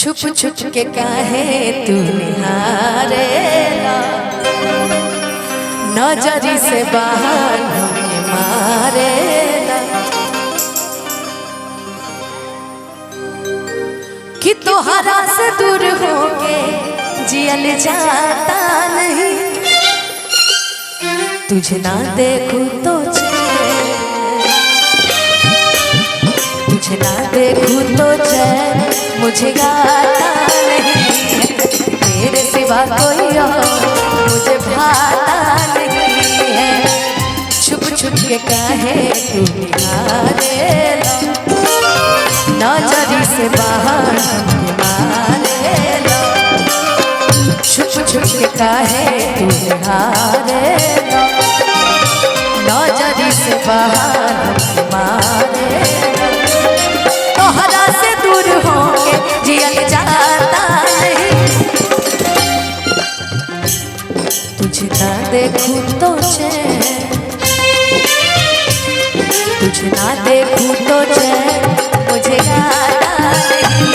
छुप छुप के काहे तू निहारेला, नजरी से बाहर हमके मारेला। कि तोहरा से दूर होके जियल जाता नहीं, तुझे ना देखूं तो तुझे ना देखूं तो चैन मुझे गाता नहीं, तेरे सिवा कोई और मुझे भाता नहीं है। छुप छुप के काहे तू निहारेला, नजरी से बाहर मारेला। छुप छुप के काहे तू निहारेला, नजरी से बाहर मारेला। तोहरा से दूर होके जियल जाता नहीं, तुझे ना देखूं तो चैन, तुझे ना देखूं तो चैन मुझे गाता नहीं,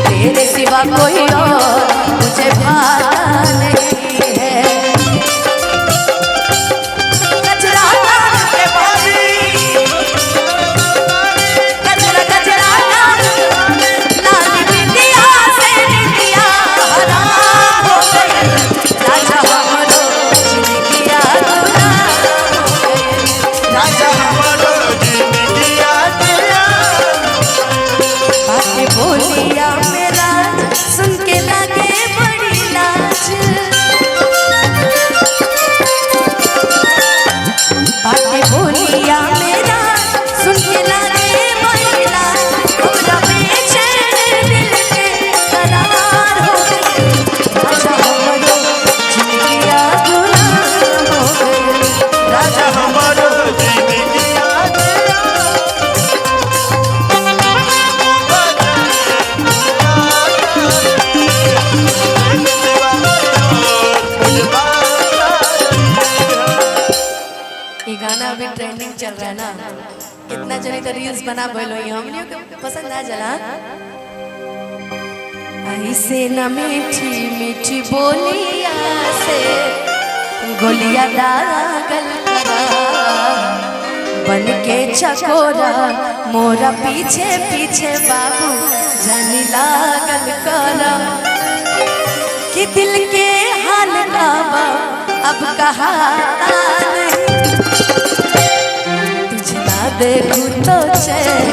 तेरे सिवा कोई और मुझे भाता नहीं है। अभी ट्रेंडिंग चल रहा है ना, कितना जने तो रील्स बना बोलो, हमने पसंद आ जला। ऐसे न मीठी मीठी बोलिया से गोलियां दागल करा, बन के चकोरा मोरा पीछे पीछे बाबू जानी लागल करा। कि दिल के हाल बाबा अब कहा देखूं तो चैन,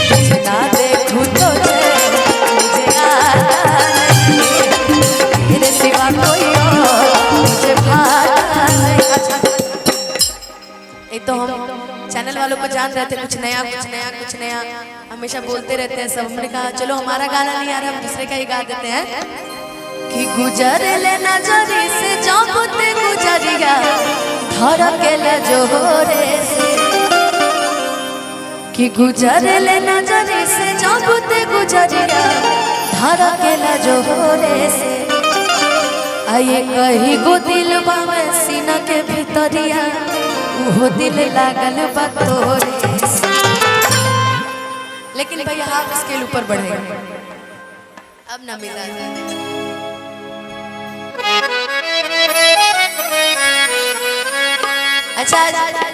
तुझे ना देखूं तो चैन मुझे आता नहीं, तेरे सिवा कोई और मुझे भाता नहीं। अच्छा, एक तो हम चैनल वालों को जान रहे थे, कुछ नया कुछ नया कुछ नया हमेशा बोलते रहते हैं सब। हमने कहा चलो हमारा गाना नहीं आ रहा, हम दूसरे का ही गा देते हैं। कि गुजर ले नजरी से जबते गुजरिया धड़केला जोरे से, कि गुजर ले नजरी से जबते गुजरिया धड़केला जोरे से। आये कही गो दिल में सीना के भीतरिया वो दिल लागल बा तोरे से। लेकिन भैया हाफ स्केल ऊपर बढ़ेगा, अब ना मिला। अच्छा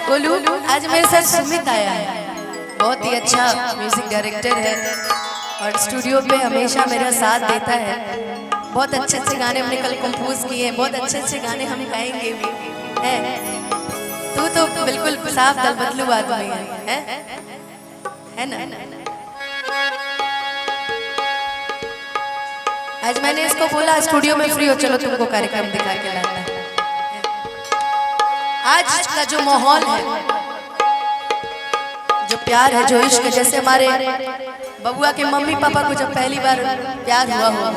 गोलू, आज मेरे साथ सुमित आया है, बहुत ही अच्छा म्यूजिक डायरेक्टर है और स्टूडियो पे हमेशा मेरा साथ देता है। बहुत अच्छे अच्छे गाने हमने कल कंपोज किए हैं, बहुत अच्छे अच्छे गाने हम गाएंगे भी है। तू तो बिल्कुल साफ दल बदलू आदमी है ना। आज मैंने इसको बोला स्टूडियो में फ्री हो, चलो तुमको कार्यक्रम दिखा के लाता है। आज का जो माहौल है, जो प्यार है, जो इश्क है, जैसे हमारे बबुआ के मम्मी पापा को जब पहली बार प्यार हुआ होगा,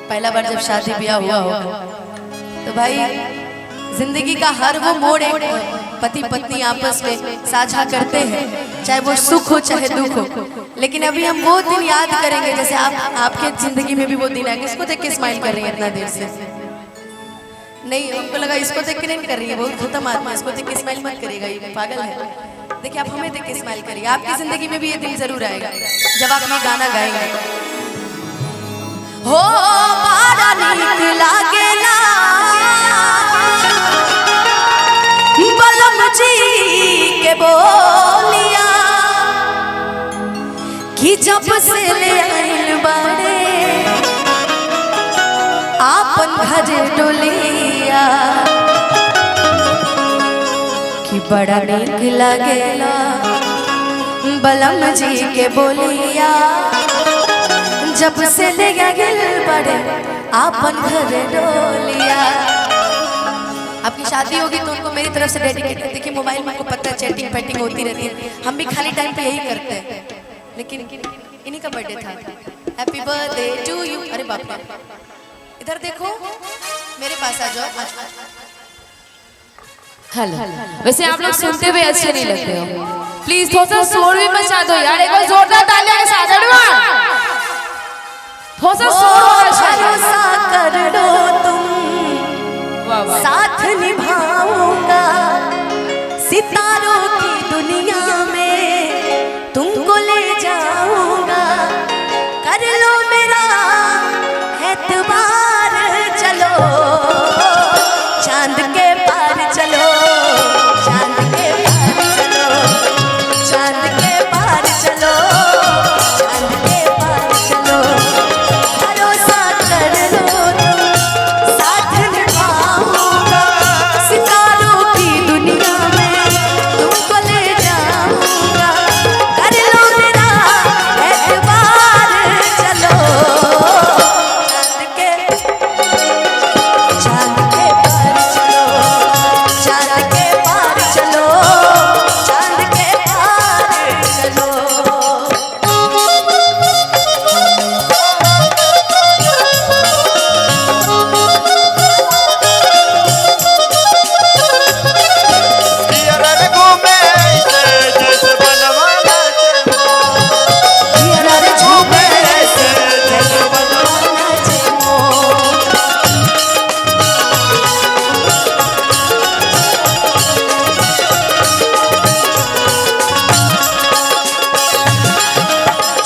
पहला बार जब शादी ब्याह हुआ होगा, तो भाई जिंदगी का हर वो मोड़ एक पति पत्नी आपस में साझा करते हैं, चाहे वो सुख हो चाहे दुख हो। लेकिन अभी हम वो दिन याद करेंगे, जैसे आपके जिंदगी में भी वो दिन है। किसको देख के स्माइल कर रही है इतना देर से? नहीं, हमको लगा इसको देख के नहीं कर रही है, बहुत खत्म आदमी, इसको देख के स्माइल मत करेगा, ये पागल है। देखिए आप हमें देख के स्माइल करिए, आपकी जिंदगी में भी ये दिन जरूर आएगा जब आप ये गाना गाएंगे। हो बड़ा नीक लागेला बलम जी के बोलिया कि जब से ले आइल बाड़े आपन घर डोलिया कि बड़ा नीक लागेला बलम जी के बोलिया जब से ले आइल बाड़े आपन घर डोलिया। आपकी शादी होगी तो उनको मेरी तरफ से डेडिकेट है। देखिए मोबाइल में आपको पता है चैटिंग पैटिंग होती रहती है, हम भी खाली टाइम पे यही करते हैं, लेकिन इन्हीं का बर्थडे था। Happy birthday to you. अरे बाप रे, इधर देखो मेरे पास आ जाओ। हेलो, वैसे आप लोग सुनते हुए अच्छे नहीं लगते हो, प्लीज थोड़ा सा शोर भी मचा दो यार, एक बार जोरदार तालियां के साथ थोड़ा सा शोर भरोसा कर दो तुम साथ निभाऊंगा सितारों की दुनिया में तुमको ले जाऊंगा। कर लो मेरा एतबार, चलो चांद के पार चलो, चांद के पार चलो, चांद के पार चलो, चांद के पार चलो। भरोसा कर लो तुम साथ निभाऊंगा सितारों की दुनिया में तुमको ले जाऊंगा। कर लो मेरा एतबार, चलो चांद के पार चलो, चांद के पार चलो, चांद के पार चलो।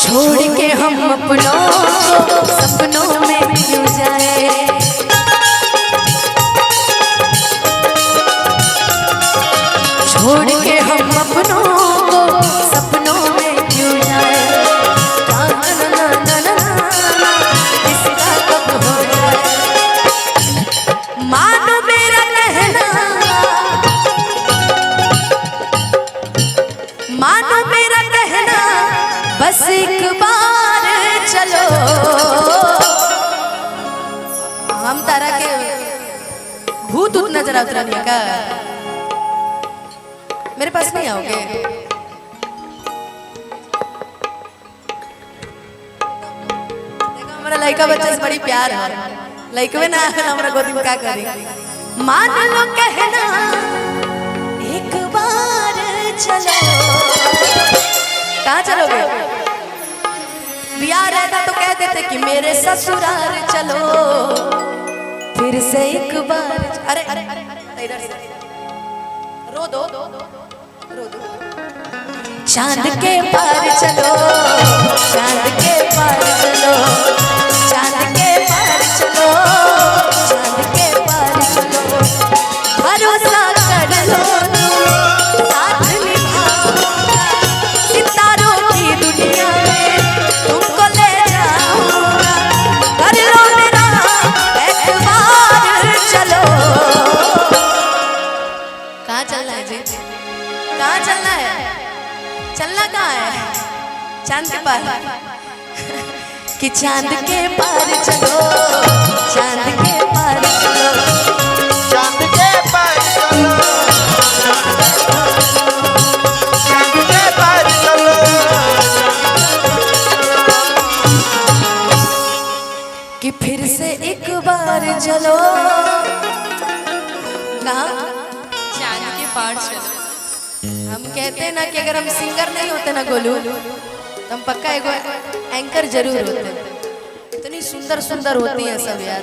छोड़ के हम अपनों को सपनों में क्यों जाए, छोड़ के हम अपनों को सपनों में क्यों जाए। इसका कब हो जाए, मानो मेरा कहना, मानो मेरा कहना बस एक बार चलो। हम तारा के भूत उत नजर उतरा नहीं का, मेरे पास नहीं आओगे। देखो हमारा लड़का बच्चा से बड़ी प्यार है, लड़के ना हमारा गोदी में क्या करी। मान लो कहना एक बार चलो, कहाँ चलोगे? बियाह रहता तो कह देते कि मेरे ससुराल चलो, फिर से एक बार। अरे अरे इधर रो दो, रो दो। चांद के पार चलो, चांद के पार चलो, चांद के पार चलो, चांद के पार चलो। भरोसा कर लो साथ निभाऊंगा सितारों की दुनिया में तुमको ले जाऊंगा। कर लो मेरा एतबार, चलो। कहाँ चलना है जी, कहाँ चलना है? चलना कहाँ है? चांद के पार कि चांद के पार चलो, चांद के पार चलो, चांद के पार चलो, चांद के पार चलो। कि फिर से एक बार चलो। कहाँ? चांद के पार चलो। हम कहते हैं ना कि अगर हम सिंगर नहीं होते ना गोलू, तो हम पक्का एगो एंकर जरूर होते। इतनी सुंदर सुंदर होती हैं सब यार।